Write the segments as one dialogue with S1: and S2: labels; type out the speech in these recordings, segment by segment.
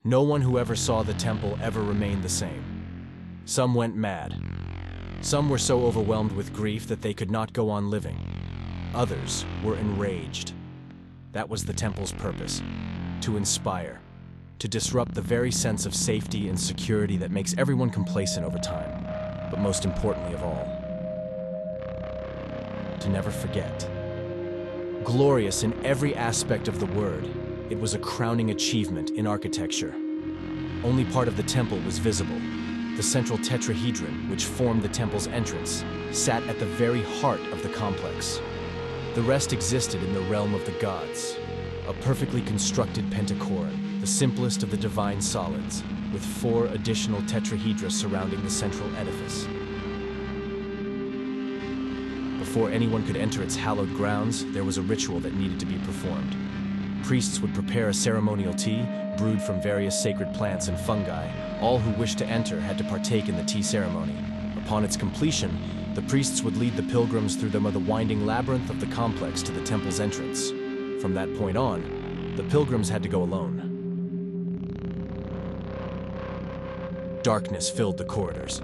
S1: No one who ever saw the temple ever remained the same. Some went mad. Some were so overwhelmed with grief that they could not go on living. Others were enraged. That was the temple's purpose, to inspire, to disrupt the very sense of safety and security that makes everyone complacent over time, but most importantly of all, to never forget. Glorious in every aspect of the word, it was a crowning achievement in architecture. Only part of the temple was visible. The central tetrahedron, which formed the temple's entrance, sat at the very heart of the complex. The rest existed in the realm of the gods, a perfectly constructed pentachoron, the simplest of the divine solids, with 4 additional tetrahedra surrounding the central edifice. Before anyone could enter its hallowed grounds, there was a ritual that needed to be performed. Priests would prepare a ceremonial tea, brewed from various sacred plants and fungi. All who wished to enter had to partake in the tea ceremony. Upon its completion, the priests would lead the pilgrims through the winding labyrinth of the complex to the temple's entrance. From that point on, the pilgrims had to go alone. Darkness filled the corridors.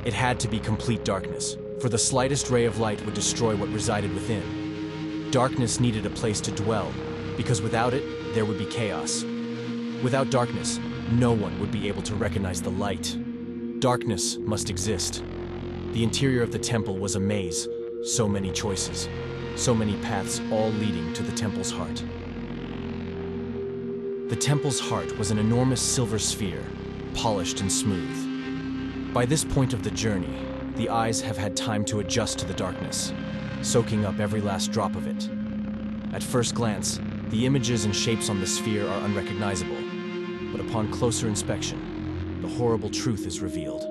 S1: It had to be complete darkness, for the slightest ray of light would destroy what resided within. Darkness needed a place to dwell, because without it, there would be chaos. Without darkness, no one would be able to recognize the light. Darkness must exist. The interior of the temple was a maze, so many choices, so many paths, all leading to the temple's heart. The temple's heart was an enormous silver sphere, polished and smooth. By this point of the journey, the eyes have had time to adjust to the darkness, soaking up every last drop of it. At first glance, the images and shapes on the sphere are unrecognizable, but upon closer inspection, the horrible truth is revealed.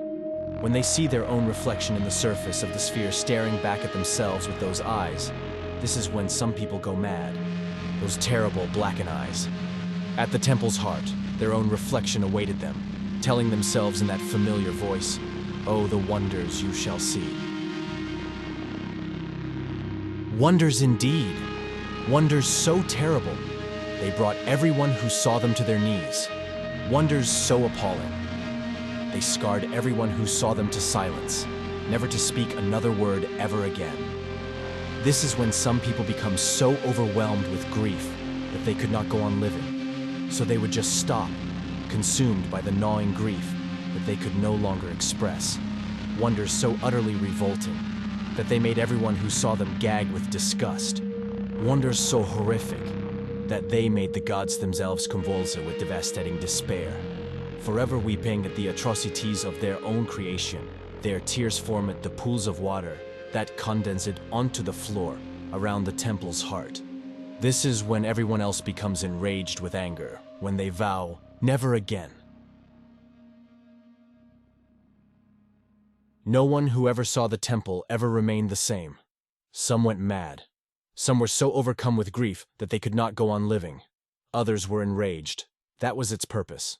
S1: When they see their own reflection in the surface of the sphere staring back at themselves with those eyes, this is when some people go mad. Those terrible blackened eyes. At the temple's heart, their own reflection awaited them, telling themselves in that familiar voice, "Oh, the wonders you shall see." Wonders indeed. Wonders so terrible, they brought everyone who saw them to their knees. Wonders so appalling, they scarred everyone who saw them to silence, never to speak another word ever again. This is when some people become so overwhelmed with grief that they could not go on living, so they would just stop, consumed by the gnawing grief that they could no longer express. Wonders so utterly revolting that they made everyone who saw them gag with disgust. Wonders so horrific that they made the gods themselves convulse with devastating despair. Forever weeping at the atrocities of their own creation, their tears formed the pools of water that condensed onto the floor around the temple's heart. This is when everyone else becomes enraged with anger, when they vow, never again. No one who ever saw the temple ever remained the same. Some went mad. Some were so overcome with grief that they could not go on living. Others were enraged. That was its purpose,